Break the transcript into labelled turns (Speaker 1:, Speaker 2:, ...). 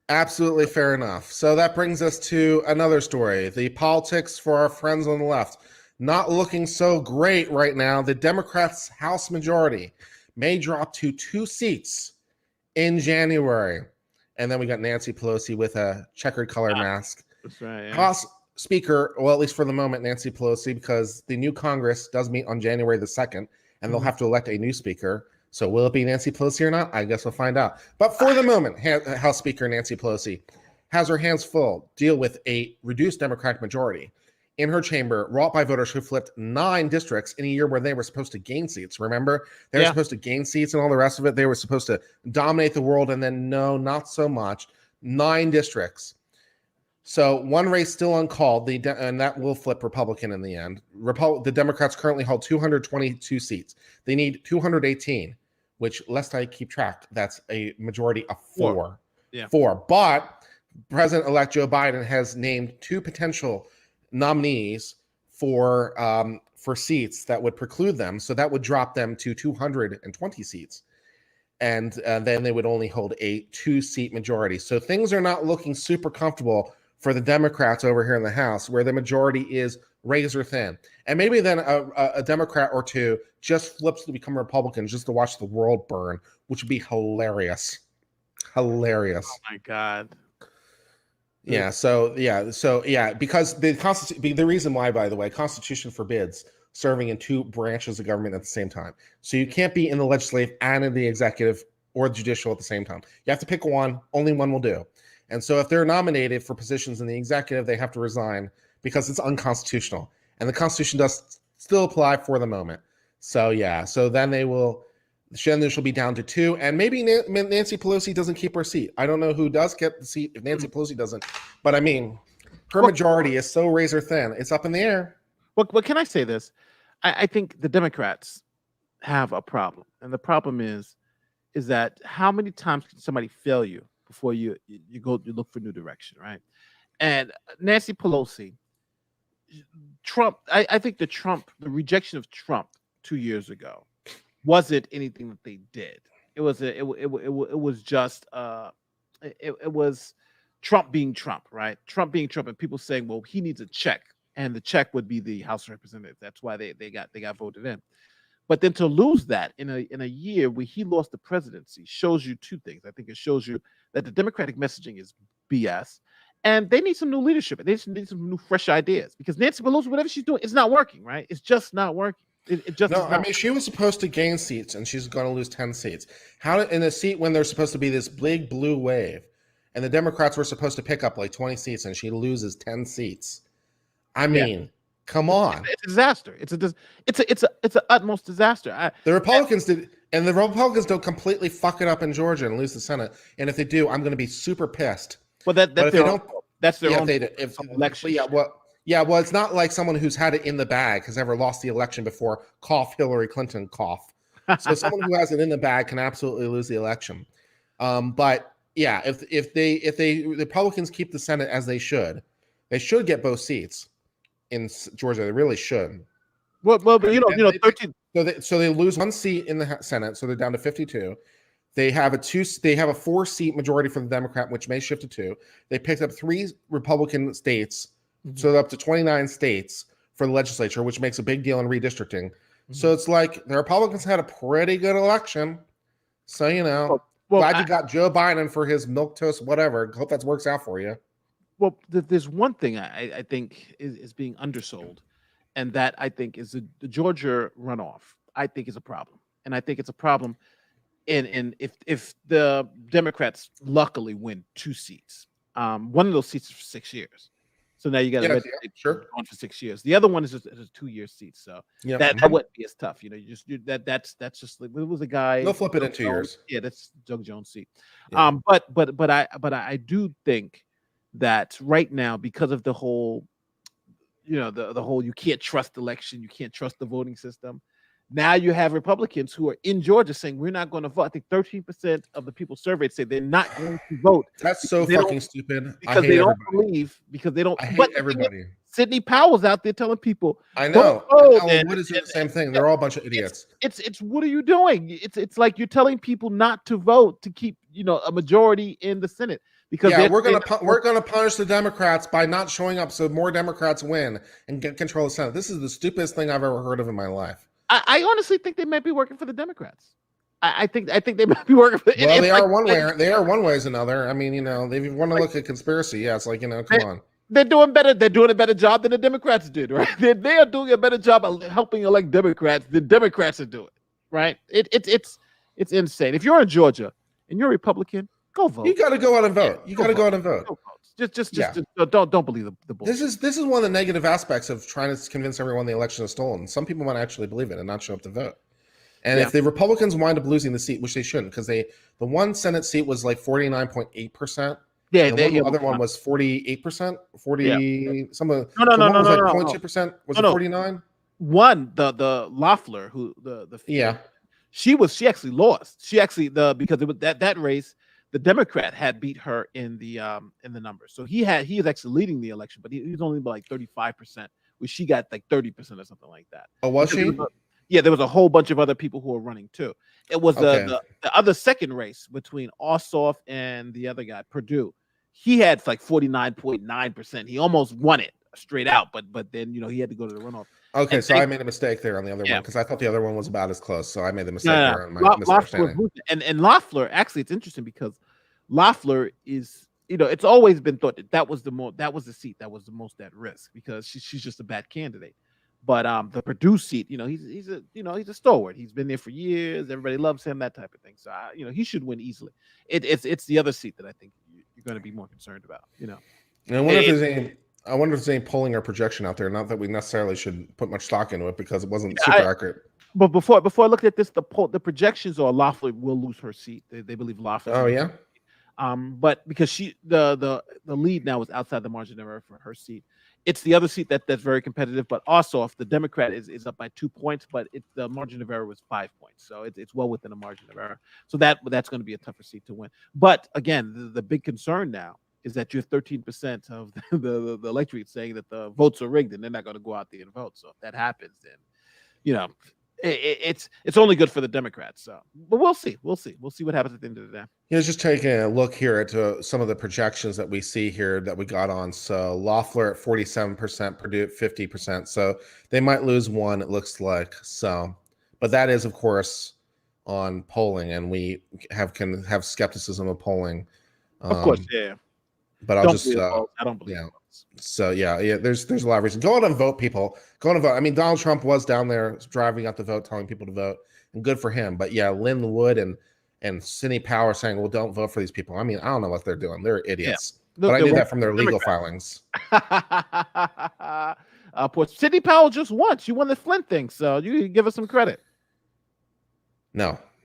Speaker 1: Absolutely fair enough. So that brings us to another story. The politics for our friends on the left. Not looking so great right now. The Democrats' House majority may drop to 2 seats in January. And then we got Nancy Pelosi with a checkered color mask.
Speaker 2: That's right. Yeah.
Speaker 1: House Speaker, well, at least for the moment, Nancy Pelosi, because the new Congress does meet on January the 2nd, and they'll have to elect a new speaker. So will it be Nancy Pelosi or not? I guess we'll find out. But for the moment, House Speaker Nancy Pelosi has her hands full, deal with a reduced Democratic majority in her chamber, wrought by voters who flipped 9 districts in a year where they were supposed to gain seats. Remember? They were supposed to gain seats and all the rest of it. They were supposed to dominate the world, and then no, not so much. 9 districts. So one race still uncalled, and that will flip Republican in the end. The Democrats currently hold 222 seats. They need 218, which, lest I keep track, that's a majority of 4.
Speaker 2: Yeah.
Speaker 1: 4. But President-elect Joe Biden has named 2 potential nominees for seats that would preclude them. So that would drop them to 220 seats. And then they would only hold a 2-seat majority. So things are not looking super comfortable for the Democrats over here in the House, where the majority is razor thin. And maybe then a Democrat or 2 just flips to become Republicans just to watch the world burn, which would be hilarious. Hilarious.
Speaker 2: Oh my God.
Speaker 1: Yeah. So because the reason why, by the way, Constitution forbids serving in 2 branches of government at the same time. So you can't be in the legislative and in the executive or the judicial at the same time. You have to pick one. Only one will do. And so if they're nominated for positions in the executive, they have to resign because it's unconstitutional. And the Constitution does still apply for the moment. So then she'll be down to 2. And maybe Nancy Pelosi doesn't keep her seat. I don't know who does get the seat if Nancy Pelosi doesn't. But I mean, her majority is so razor thin. It's up in the air.
Speaker 2: What can I say this? I think the Democrats have a problem. And the problem is that how many times can somebody fail you before you look for new direction, right? And Nancy Pelosi, Trump, I think the rejection of Trump 2 years ago wasn't anything that they did. It was just Trump being Trump, right? Trump being Trump, and people saying, well, he needs a check, and the check would be the House of Representatives. That's why they got voted in. But then to lose that in a year where he lost the presidency shows you 2 things. I think it shows you that the Democratic messaging is BS, and they need some new leadership. They need some new, fresh ideas, because Nancy Pelosi, whatever she's doing, it's not working, right? It's just not working.
Speaker 1: I mean, she was supposed to gain seats, and she's going to lose 10 seats. How in a seat when there's supposed to be this big blue wave, and the Democrats were supposed to pick up like 20 seats, and she loses 10 seats? I mean, come on!
Speaker 2: It's a disaster. It's an utmost disaster.
Speaker 1: The Republicans don't completely fuck it up in Georgia and lose the Senate. And if they do, I'm going to be super pissed.
Speaker 2: Well, that's their own election.
Speaker 1: Well, it's not like someone who's had it in the bag has ever lost the election before. Cough, Hillary Clinton, cough. So someone who has it in the bag can absolutely lose the election. But yeah, if the Republicans keep the Senate as they should get both seats in Georgia. They really should.
Speaker 2: Well, but 13.
Speaker 1: So they lose 1 seat in the Senate, so they're down to 52. They have a 4-seat majority for the Democrat, which may shift to 2. They picked up 3 Republican states, so they're up to 29 states for the legislature, which makes a big deal in redistricting. So it's like the Republicans had a pretty good election. So glad you got Joe Biden for his milquetoast, whatever. Hope that works out for you.
Speaker 2: Well, there's one thing I think is being undersold, and that I think is the Georgia runoff. I think is a problem, and I think it's a problem. If the Democrats luckily win 2 seats, one of those seats is for 6 years, so now you got to on for 6 years. The other one is just a 2-year seat, so that wouldn't be as tough. That's just like, it was a guy.
Speaker 1: They'll flip it in 2 years.
Speaker 2: Yeah, that's Doug Jones' seat. Yeah. But I do think that right now, because of the whole, the whole you can't trust election, you can't trust the voting system. Now you have Republicans who are in Georgia saying we're not going to vote. I think 13% of the people surveyed say they're not going to vote.
Speaker 1: That's so fucking stupid.
Speaker 2: Because they don't believe. Because they don't.
Speaker 1: I hate everybody.
Speaker 2: Sidney Powell's out there telling people.
Speaker 1: I know. What is it? The same thing. They're all a bunch of idiots.
Speaker 2: It's what are you doing? It's like you're telling people not to vote to keep a majority in the Senate. because
Speaker 1: Yeah, we're gonna punish the Democrats by not showing up, so more Democrats win and get control of the Senate. This is the stupidest thing I've ever heard of in my life.
Speaker 2: I honestly think they might be working for the Democrats. I think they might be working for.
Speaker 1: Well, they
Speaker 2: like,
Speaker 1: are one way. They are one way as another. I mean, if you want to look at conspiracy, yeah, it's like come on.
Speaker 2: They're doing better. They're doing a better job than the Democrats did, right? They are doing a better job of helping elect Democrats than Democrats are doing, right? It's insane. If you're in Georgia and you're a Republican, go vote.
Speaker 1: You got to go out and vote. You got to go out and vote.
Speaker 2: Just don't believe the bullshit.
Speaker 1: This is one of the negative aspects of trying to convince everyone the election is stolen. Some people might actually believe it and not show up to vote. And if the Republicans wind up losing the seat, which they shouldn't, because the one Senate seat was like 49.8%.
Speaker 2: Yeah,
Speaker 1: the other one was 48%, 40 some of
Speaker 2: no,
Speaker 1: was like 0.2%. Was it 49?
Speaker 2: One, the Loeffler, who the
Speaker 1: yeah,
Speaker 2: she actually lost. She actually because it was that race, the Democrat had beat her in the numbers. So he is actually leading the election, but he was only about like 35%, which she got like 30% or something like that.
Speaker 1: Oh, was she?
Speaker 2: Yeah, there was a whole bunch of other people who were running too. It was the other second race between Ossoff and the other guy, Perdue. He had like 49.9%. He almost won it straight out, but then he had to go to the runoff.
Speaker 1: Okay, so I made a mistake there on the other one because I thought the other one was about as close. So I made the mistake there on my misunderstanding.
Speaker 2: And Loeffler, actually, it's interesting because Loeffler is, it's always been thought that was the seat that was the most at risk because she's just a bad candidate. But the Perdue seat, he's a stalwart. He's been there for years. Everybody loves him, that type of thing. So he should win easily. It's the other seat that I think you're going to be more concerned about.
Speaker 1: And I wonder if there's any polling or projection out there. Not that we necessarily should put much stock into it because it wasn't super accurate.
Speaker 2: But before I looked at this, the projections are Loeffler will lose her seat. They believe Loeffler.
Speaker 1: Oh yeah.
Speaker 2: But because the lead now is outside the margin of error for her seat. It's the other seat that's very competitive, but also if the Democrat is up by 2 points, but the margin of error was 5 points, so it's well within the margin of error. So that's going to be a tougher seat to win. But again, the big concern now is that you have 13% of the electorate saying that the votes are rigged, and they're not going to go out there and vote. So if that happens, then it's only good for the Democrats. So, but we'll see what happens at the end of the day.
Speaker 1: Just taking a look here at some of the projections that we see here that we got on. So Loeffler at 47%, Perdue at 50%. So they might lose one, it looks like. So, but that is, of course, on polling, and we can have skepticism of polling.
Speaker 2: Of course, yeah.
Speaker 1: But I don't believe it. So yeah, there's a lot of reasons. Go out and vote, people. Go out and vote. I mean, Donald Trump was down there driving out the vote, telling people to vote, and good for him. But yeah, Lynn Wood and Sidney Powell saying, well, don't vote for these people. I mean, I don't know what they're doing. They're idiots. Yeah. But I knew that from their legal filings.
Speaker 2: Poor Sidney Powell just won. She won the Flint thing, so you give us some credit.
Speaker 1: No.